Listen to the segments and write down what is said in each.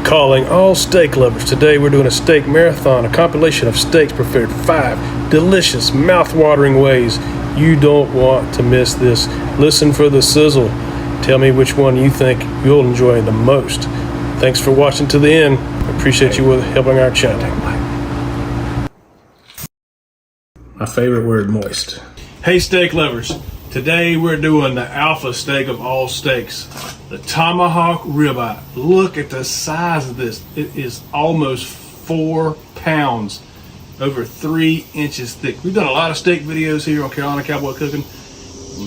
Calling all steak lovers. Today we're doing a steak marathon, a compilation of steaks prepared 5 delicious, mouth-watering ways. You don't want to miss this. Listen for the sizzle. Tell me which one you think you'll enjoy the most. Thanks for watching to the end. I appreciate you with helping our channel. My favorite word, moist. Hey steak lovers. Today we're doing the alpha steak of all steaks, the tomahawk ribeye. Look at the size of this. It is almost 4 pounds, over 3 inches thick. We've done a lot of steak videos here on Carolina Cowboy Cooking.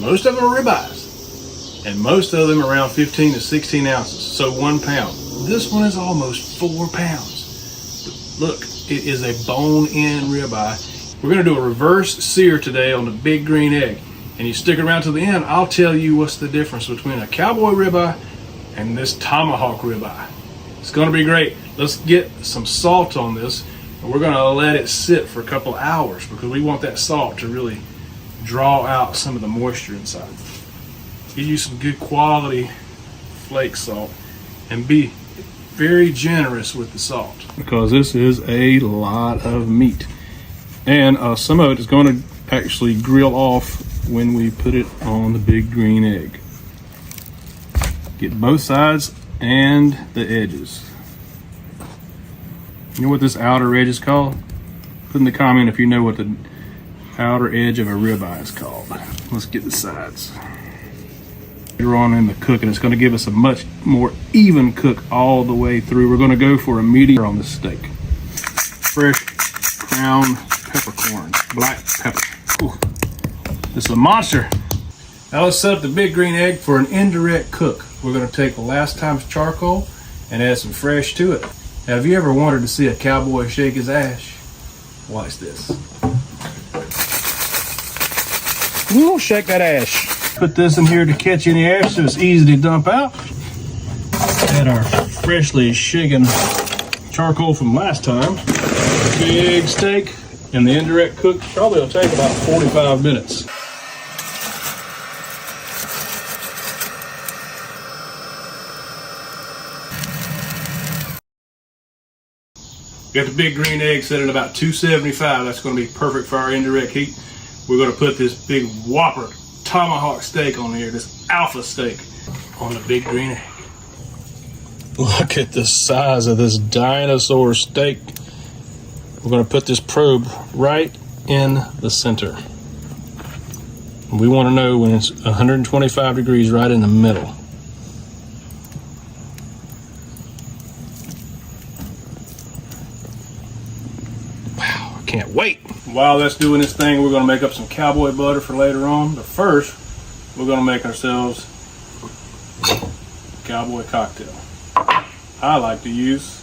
Most of them are ribeyes, and most of them are around 15 to 16 ounces, so 1 pound. This one is almost 4 pounds. But look, it is a bone-in ribeye. We're gonna do a reverse sear today on the big green egg. And you stick around to the end, I'll tell you what's the difference between a cowboy ribeye and this tomahawk ribeye. It's gonna be great. Let's get some salt on this, and we're gonna let it sit for a couple hours because we want that salt to really draw out some of the moisture inside. Give you some good quality flake salt and be very generous with the salt because this is a lot of meat. And some of it is gonna actually grill off when we put it on the big green egg. Get both sides and the edges. You know what this outer edge is called? Put in the comment if you know what the outer edge of a ribeye is called. Let's get the sides. Later on in the cooking, it's going to give us a much more even cook all the way through. We're going to go for a medium on this steak. Fresh ground peppercorns, black pepper. Ooh. This is a monster. Now let's set up the big green egg for an indirect cook. We're gonna take the last time's charcoal and add some fresh to it. Now, have you ever wanted to see a cowboy shake his ash? Watch this. We'll shake that ash. Put this in here to catch any ash so it's easy to dump out. Add our freshly shaken charcoal from last time. Big steak, and the indirect cook probably will take about 45 minutes. Got the big green egg set at about 275. That's going to be perfect for our indirect heat. We're going to put this big whopper tomahawk steak on here, this alpha steak, on the big green egg. Look at the size of this dinosaur steak. We're going to put this probe right in the center. We want to know when it's 125 degrees right in the middle. Can't wait. While that's doing this thing, we're going to make up some cowboy butter for later on. But first, we're going to make ourselves a cowboy cocktail. I like to use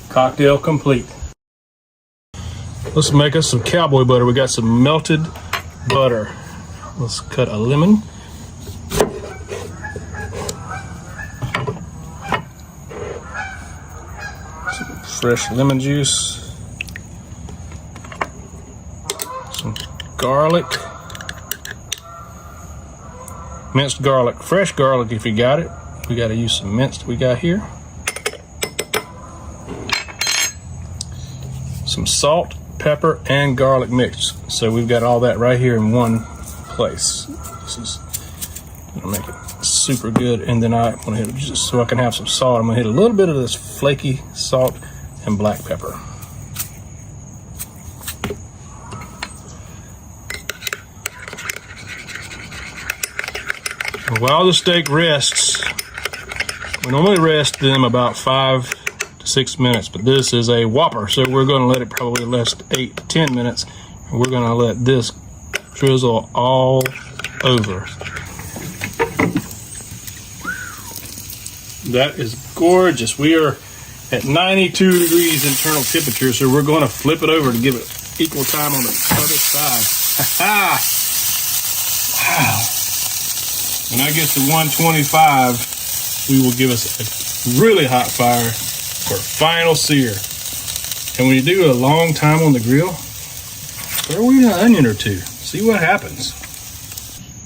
cocktail complete. Let's make us some cowboy butter. We got some melted butter. Let's cut a lemon. Some fresh lemon juice. Some garlic. Minced garlic. Fresh garlic if you got it. We got to use some minced we got here. Some salt, pepper, and garlic mix. So we've got all that right here in one place. This is gonna make it super good. And then I want to hit it just so I can have some salt. I'm gonna hit a little bit of this flaky salt and black pepper. While the steak rests, we normally rest them about 5 to 6 minutes, but this is a whopper, so we're going to let it probably last 8 to 10 minutes, and we're going to let this drizzle all over. That is gorgeous. We are at 92 degrees internal temperature, so we're going to flip it over to give it equal time on the other side. Wow. When I get to 125, we will give us a really hot fire for final sear. And when you do a long time on the grill, throw in an onion or two. See what happens.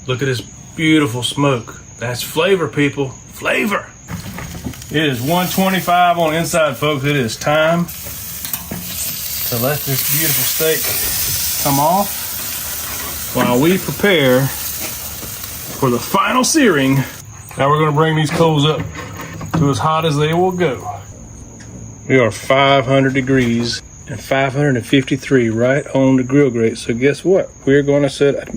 Look at this beautiful smoke. That's flavor, people. Flavor. It is 1:25 on the inside, folks. It is time to let this beautiful steak come off while we prepare for the final searing. Now we're going to bring these coals up to as hot as they will go. We are 500 degrees and 553 right on the grill grate. So guess what? We're going to set a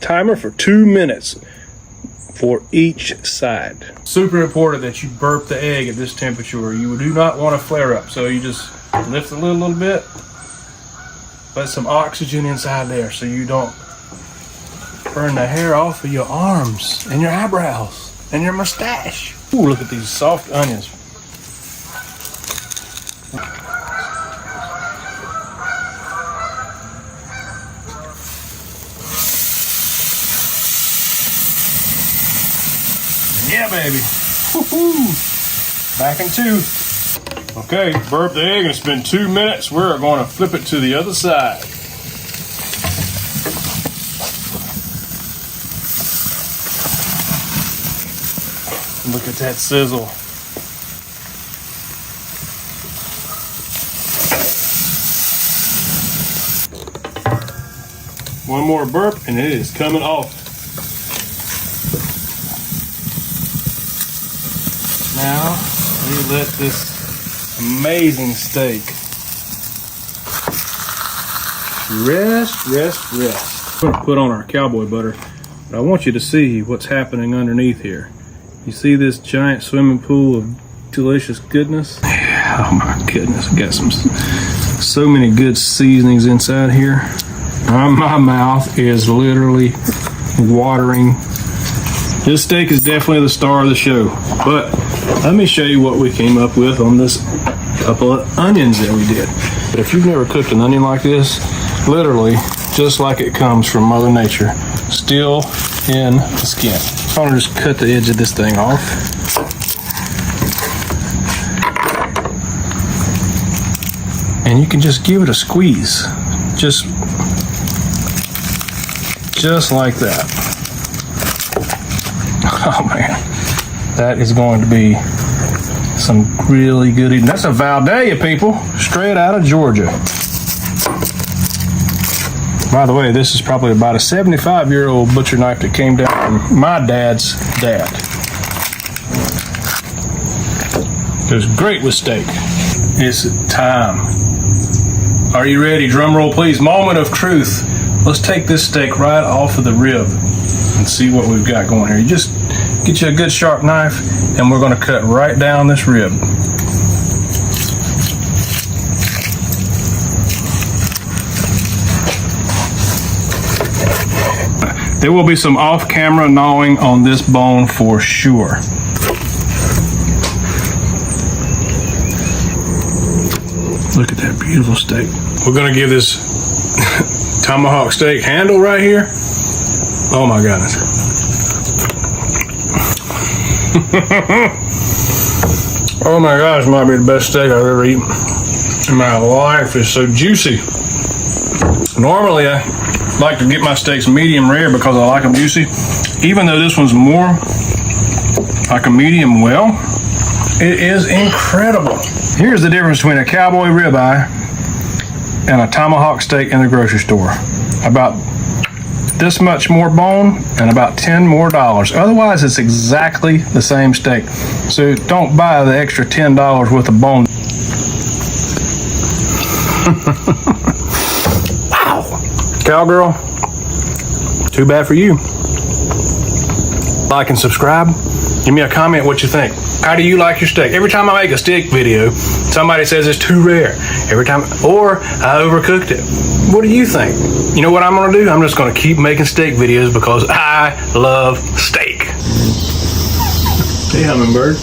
timer for 2 minutes for each side. Super important that you burp the egg at this temperature, or you do not want to flare up. So you just lift the lid a little bit, let some oxygen inside there so you don't burn the hair off of your arms and your eyebrows and your mustache. Ooh, look at these soft onions. Yeah, baby. Woo-hoo. Back in 2. Okay, burp the egg, and it's been 2 minutes. We're going to flip it to the other side. Look at that sizzle. One more burp, and it is coming off. Now, we let this amazing steak rest. We're going to put on our cowboy butter, but I want you to see what's happening underneath here. You see this giant swimming pool of delicious goodness? Oh my goodness, I got so many good seasonings inside here. My mouth is literally watering. This steak is definitely the star of the show, but let me show you what we came up with on this couple of onions that we did. But if you've never cooked an onion like this, literally just like it comes from Mother Nature, still in the skin. I'm gonna just cut the edge of this thing off. And you can just give it a squeeze. Just like that. Oh man, that is going to be some really good eating. That's a Valdeia, people, straight out of Georgia. By the way, this is probably about a 75-year-old butcher knife that came down from my dad's dad. It was great with steak. It's time. Are you ready? Drum roll, please. Moment of truth. Let's take this steak right off of the rib and see what we've got going here. You just get you a good sharp knife, and we're going to cut right down this rib. There will be some off-camera gnawing on this bone for sure. Look at that beautiful steak. We're going to give this tomahawk steak handle right here. Oh my goodness. Oh my gosh, might be the best steak I've ever eaten in my life. It's so juicy. Normally I like to get my steaks medium rare because I like them juicy. Even though this one's more like a medium well, it is incredible. Here's the difference between a cowboy ribeye and a tomahawk steak in the grocery store. About this much more bone and about $10 more. Otherwise, it's exactly the same steak. So don't buy the extra $10 worth of bone. Wow. Cowgirl, too bad for you. Like and subscribe. Give me a comment what you think. How do you like your steak? Every time I make a steak video, somebody says it's too rare. Every time, or I overcooked it. What do you think? You know what I'm gonna do? I'm just gonna keep making steak videos because I love steak. Hey, hummingbird.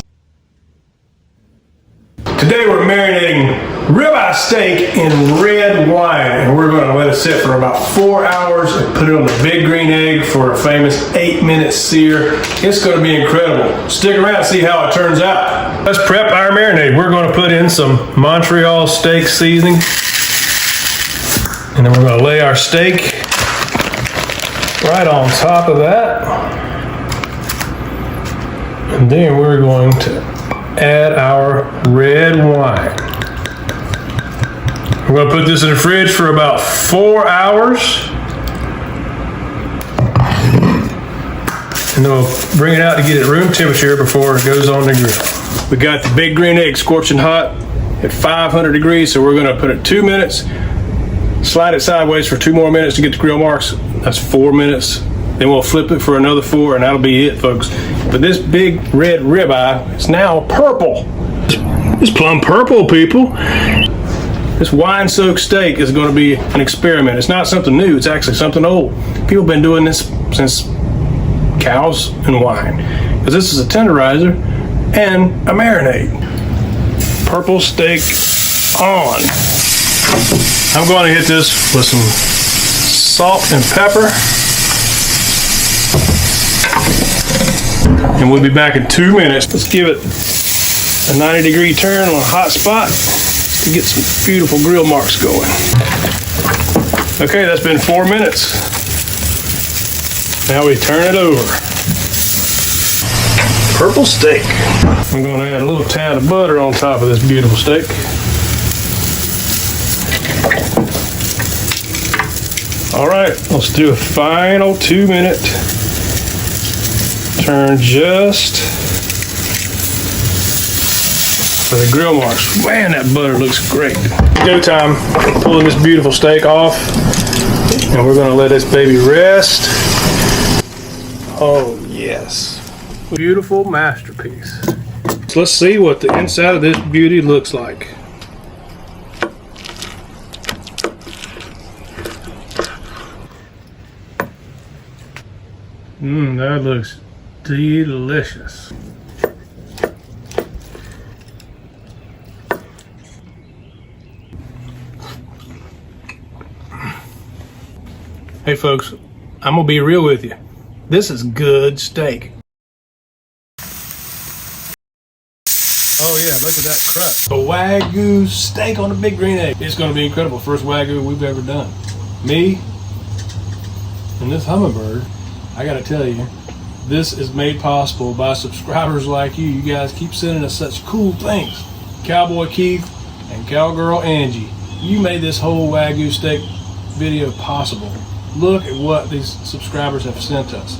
Today we're marinating ribeye steak in red wine, and we're going to let it sit for about 4 hours and put it on the big green egg for a famous 8-minute sear. It's going to be incredible. Stick around and see how it turns out. Let's prep our marinade. We're going to put in some Montreal steak seasoning, and then we're going to lay our steak right on top of that, and then we're going to add our red wine. We're going to put this in the fridge for about 4 hours, and then we'll bring it out to get it room temperature before it goes on the grill. We got the big green egg scorching hot at 500 degrees, so we're going to put it 2 minutes, slide it sideways for 2 more minutes to get the grill marks. That's 4 minutes. Then we'll flip it for another 4, and that'll be it, folks. But this big red ribeye is now purple. It's plum purple, people. This wine-soaked steak is going to be an experiment. It's not something new. It's actually something old. People have been doing this since cows and wine, because this is a tenderizer and a marinade. Purple steak on. I'm going to hit this with some salt and pepper, and we'll be back in 2 minutes. Let's give it a 90-degree turn on a hot spot to get some beautiful grill marks going. Okay, that's been 4 minutes. Now we turn it over. Purple steak. I'm going to add a little tad of butter on top of this beautiful steak. All right, let's do a final 2-minute turn just for the grill marks. Man, that butter looks great. Go time. Pulling this beautiful steak off, and we're gonna let this baby rest. Oh yes, beautiful masterpiece. So let's see what the inside of this beauty looks like. That looks delicious. Hey folks, I'm gonna be real with you. This is good steak. Oh yeah, look at that crust. A Wagyu steak on a big green egg. It's gonna be incredible. First Wagyu we've ever done. Me and this hummingbird, I gotta tell you, this is made possible by subscribers like you. You guys keep sending us such cool things. Cowboy Keith and Cowgirl Angie, you made this whole Wagyu steak video possible. Look at what these subscribers have sent us.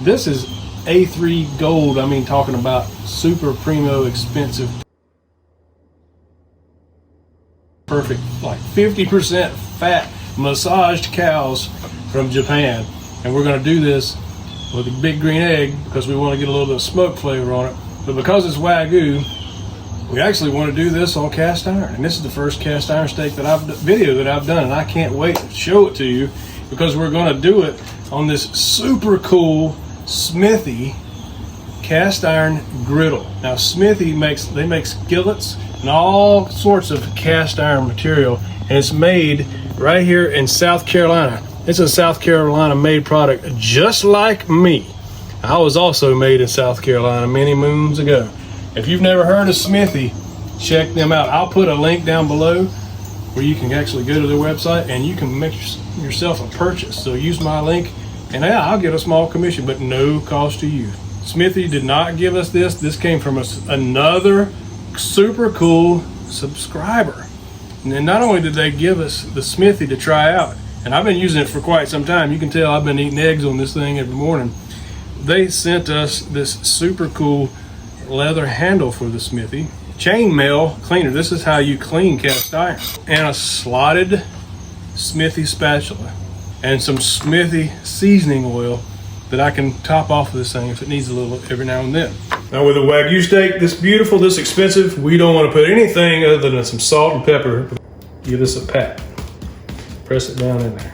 This is A3 gold. I mean, talking about super primo expensive, perfect, like 50% fat massaged cows from Japan. And we're gonna do this with a big green egg because we want to get a little bit of smoke flavor on it. But because it's Wagyu, we actually want to do this on cast iron. And this is the first cast iron steak video that I've done, and I can't wait to show it to you because we're going to do it on this super cool Smithy cast iron griddle. Now Smithy makes skillets and all sorts of cast iron material, and it's made right here in South Carolina. It's a South Carolina made product just like me. I was also made in South Carolina many moons ago. If you've never heard of Smithy, check them out. I'll put a link down below where you can actually go to their website and you can make yourself a purchase. So use my link and yeah, I'll get a small commission, but no cost to you. Smithy did not give us this. This came from another super cool subscriber. And then not only did they give us the Smithy to try out, and I've been using it for quite some time. You can tell I've been eating eggs on this thing every morning. They sent us this super cool leather handle for the Smithy. Chainmail cleaner. This is how you clean cast iron. And a slotted Smithy spatula. And some Smithy seasoning oil that I can top off of this thing if it needs a little every now and then. Now with a Wagyu steak this beautiful, this expensive, we don't want to put anything other than some salt and pepper. Give this a pat. Press it down in there.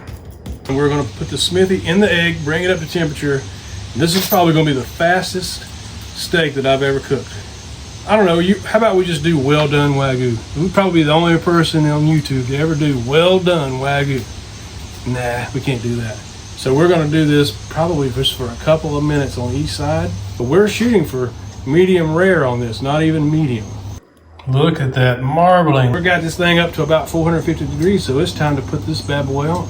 And we're going to put the Smithy in the egg, bring it up to temperature. And this is probably going to be the fastest steak that I've ever cooked. I don't know, how about we just do well done Wagyu? We'd probably be the only person on YouTube to ever do well done Wagyu. Nah, we can't do that. So we're gonna do this probably just for a couple of minutes on each side, but we're shooting for medium rare on this, not even medium. Look at that marbling. We got this thing up to about 450 degrees, so it's time to put this bad boy on.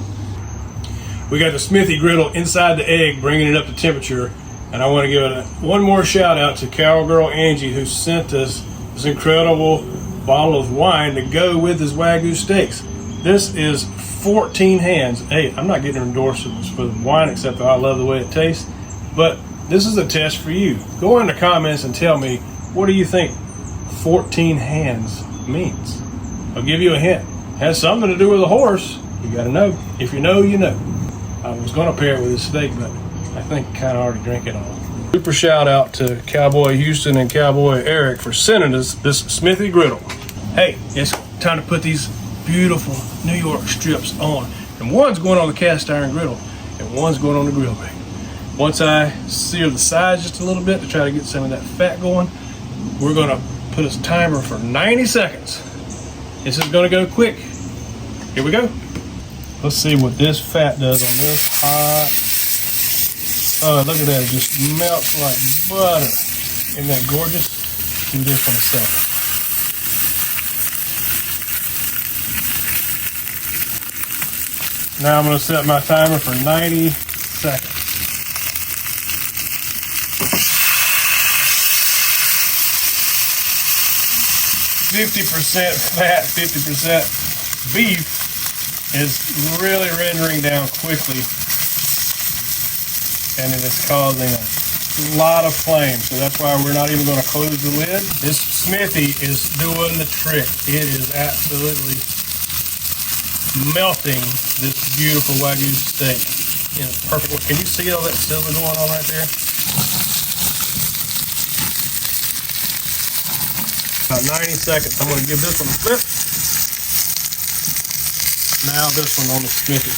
We got the Smithy griddle inside the egg, bringing it up to temperature. And I want to give one more shout out to Cowgirl Angie, who sent us this incredible bottle of wine to go with his Wagyu steaks. This is 14 hands. Hey, I'm not getting endorsements for the wine, except that I love the way it tastes. But this is a test for you. Go in the comments and tell me, what do you think 14 hands means? I'll give you a hint. It has something to do with a horse. You got to know. If you know, you know. I was going to pair it with a steak, but I think I kind of already drank it all. Super shout out to Cowboy Houston and Cowboy Eric for sending us this Smithy griddle. Hey, it's time to put these beautiful New York strips on. And one's going on the cast iron griddle and one's going on the grill bag. Once I sear the sides just a little bit to try to get some of that fat going, we're going to put a timer for 90 seconds. This is going to go quick. Here we go. Let's see what this fat does on this hot. Oh, look at that. It just melts like butter. Isn't that gorgeous? Do this in a second. Now I'm going to set my timer for 90 seconds. %50 fat, 50% beef is really rendering down quickly, and it is causing a lot of flame. So that's why we're not even going to close the lid. This Smithy is doing the trick. It is absolutely melting this beautiful Wagyu steak in a perfect way. Can you see all that sizzle going on right there? About 90 seconds. I'm going to give this one a flip. Now this one on the Smithy.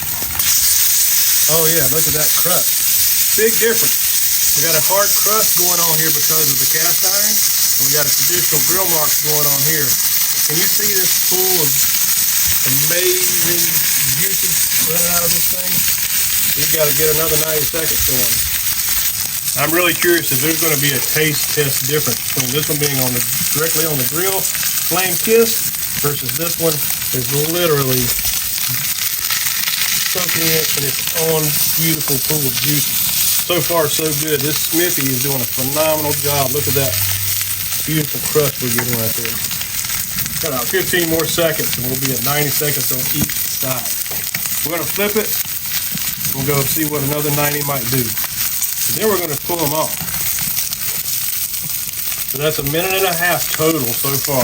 Oh yeah, look at that crust. Big difference. We got a hard crust going on here because of the cast iron, and we got a traditional grill marks going on here. Can you see this pool of amazing juices running out of this thing? We've got to get another 90 seconds going. I'm really curious if there's going to be a taste test difference between this one being on directly on the grill, flame kiss, versus this one is literally soaking it in its own beautiful pool of juice. So far, so good. This Smithy is doing a phenomenal job. Look at that beautiful crust we're getting right there. Got about 15 more seconds, and we'll be at 90 seconds on each side. We're going to flip it. We'll go see what another 90 might do. And then we're going to pull them off. So that's 1.5 minutes total so far.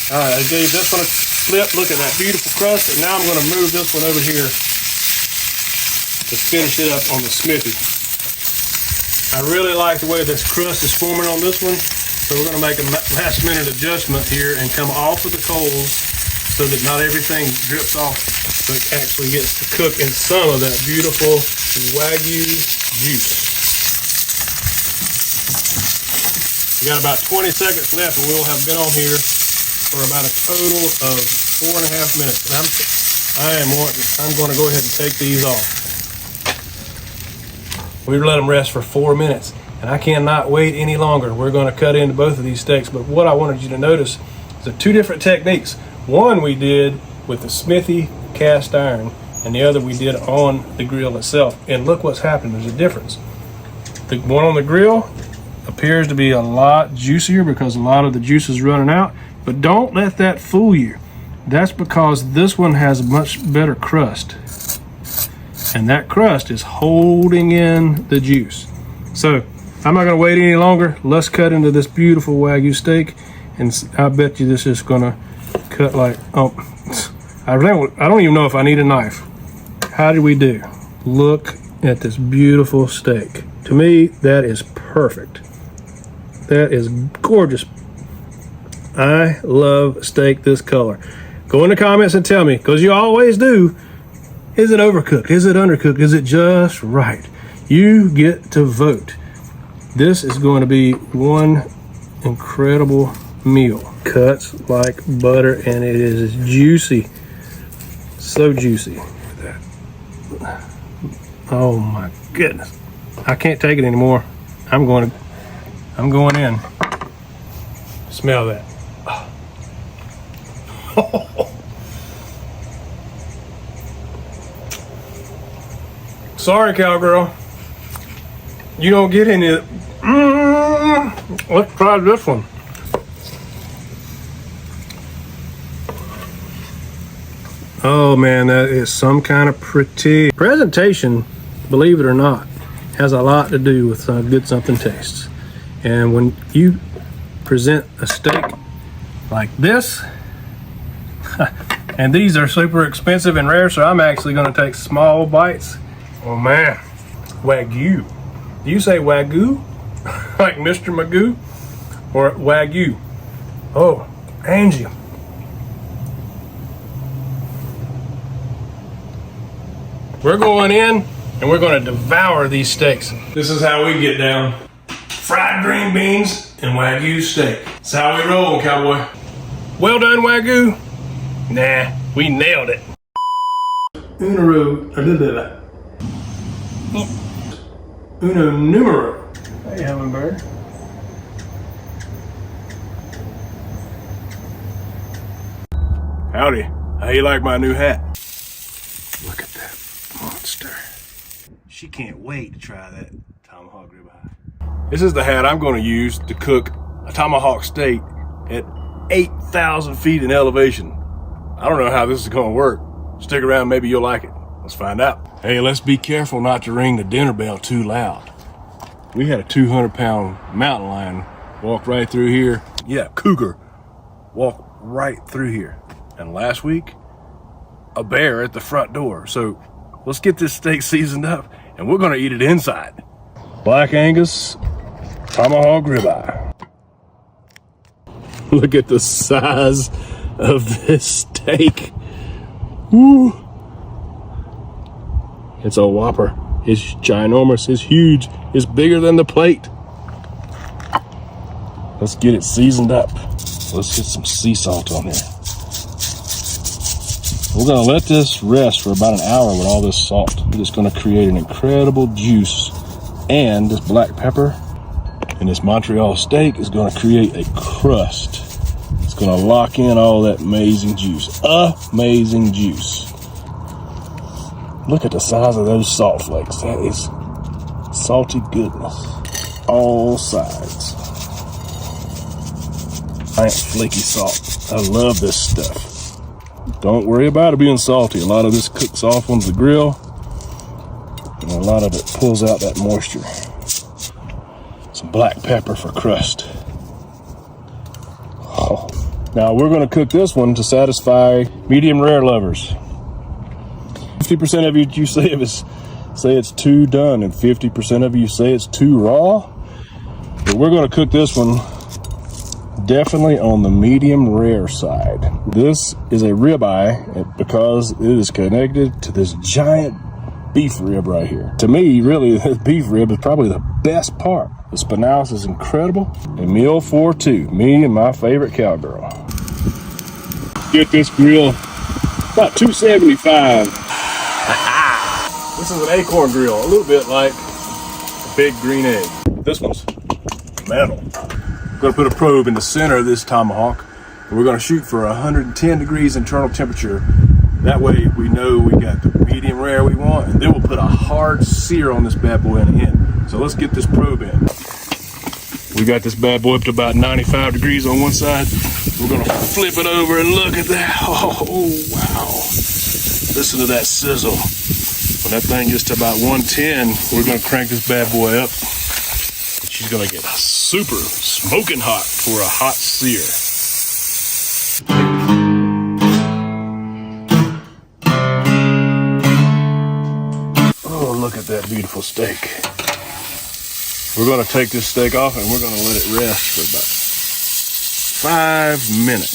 All right, I gave this one a flip. Look at that beautiful crust. And now I'm going to move this one over here to finish it up on the Smithy. I really like the way this crust is forming on this one. So we're going to make a last minute adjustment here and come off of the coals so that not everything drips off, but actually gets to cook in some of that beautiful Wagyu juice. We got about 20 seconds left, and we'll have been on here for about a total of 4.5 minutes. And I'm going to go ahead and take these off. We let them rest for 4 minutes, and I cannot wait any longer. We're going to cut into both of these steaks, but what I wanted you to notice is the two different techniques. One we did with the Smithy cast iron, and the other we did on the grill itself. And look what's happened. There's a difference. The one on the grill appears to be a lot juicier because a lot of the juice is running out. But don't let that fool you. That's because this one has a much better crust. And that crust is holding in the juice. So I'm not gonna wait any longer. Let's cut into this beautiful Wagyu steak. And I bet you this is gonna cut like, oh, I don't even know if I need a knife. How did we do? Look at this beautiful steak. To me, that is perfect. That is gorgeous. I love steak this color. Go in the comments and tell me, because you always do, is it overcooked? Is it undercooked? Is it just right? You get to vote. This is going to be one incredible meal. Cuts like butter, and it is juicy. So juicy. Oh my goodness. I can't take it anymore. I'm going in. Smell that. Sorry, cowgirl. You don't get any of it. Let's try this one. Oh man, that is some kind of pretty. Presentation, believe it or not, has a lot to do with how good something tastes. And when you present a steak like this, and these are super expensive and rare, so I'm actually gonna take small bites. Oh man, Wagyu. Do you say Wagyu? Like Mr. Magoo? Or Wagyu? Oh, Angie. We're going in and we're gonna devour these steaks. This is how we get down. Fried green beans and Wagyu steak. That's how we roll, cowboy. Well done, Wagyu. Nah, we nailed it. Uno numero. Hey, hummingbird. Howdy. How you like my new hat? Look at that monster. She can't wait to try that tomahawk ribeye. This is the hat I'm going to use to cook a tomahawk steak at 8,000 feet in elevation. I don't know how this is going to work. Stick around, maybe you'll like it. Let's find out. Hey, let's be careful not to ring the dinner bell too loud. We had a 200-pound mountain lion walk right through here. Yeah, cougar walk right through here. And last week, a bear at the front door. So let's get this steak seasoned up and we're gonna eat it inside. Black Angus tomahawk ribeye. Look at the size of this steak. Woo. It's a whopper. It's ginormous, it's huge, it's bigger than the plate. Let's get it seasoned up. Let's get some sea salt on here. We're gonna let this rest for about an hour with all this salt. It's gonna create an incredible juice. And this black pepper and this Montreal steak is gonna create a crust. It's gonna lock in all that amazing juice. Amazing juice. Look at the size of those salt flakes. That is salty goodness. All sides. Giant flaky salt. I love this stuff. Don't worry about it being salty. A lot of this cooks off on the grill, and a lot of it pulls out that moisture. Some black pepper for crust. Oh. Now we're gonna cook this one to satisfy medium rare lovers. 50% of you say it's too done, and 50% of you say it's too raw. But we're gonna cook this one definitely on the medium rare side. This is a ribeye because it is connected to this giant beef rib right here. To me, really, the beef rib is probably the best part. The spinalis is incredible. A meal for two, me and my favorite cowgirl. Get this grill about 275. This is an acorn grill, a little bit like a big green egg. This one's metal. I'm gonna put a probe in the center of this tomahawk, and we're gonna shoot for 110 degrees internal temperature. That way we know we got the medium rare we want, and then we'll put a hard sear on this bad boy in the end. So let's get this probe in. We got this bad boy up to about 95 degrees on one side. We're gonna flip it over and look at that. Oh wow. Listen to that sizzle. When that thing gets to about 110, we're gonna crank this bad boy up. She's gonna get super smoking hot for a hot sear. Oh, look at that beautiful steak. We're gonna take this steak off and we're gonna let it rest for about 5 minutes.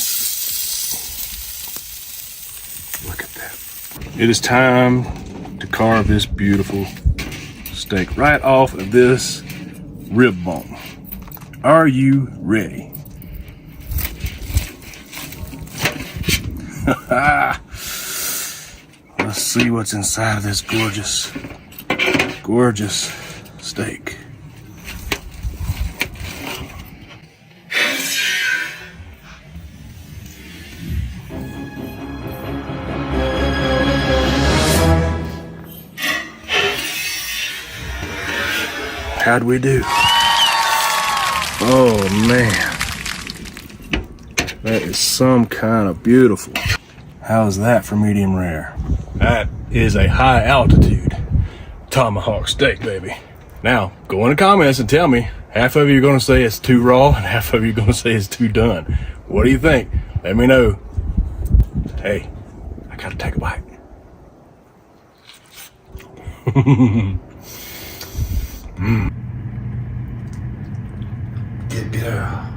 Look at that. It is time to carve this beautiful steak. steak right off of this rib bone. Are you ready? Let's see what's inside of this gorgeous, gorgeous steak. How'd we do? Oh man, that is some kind of beautiful. How's that for medium rare? That is a high altitude tomahawk steak, baby. Now, go in the comments and tell me, half of you are gonna say it's too raw and half of you are gonna say it's too done. What do you think? Let me know. Hey, I gotta take a bite. Good girl.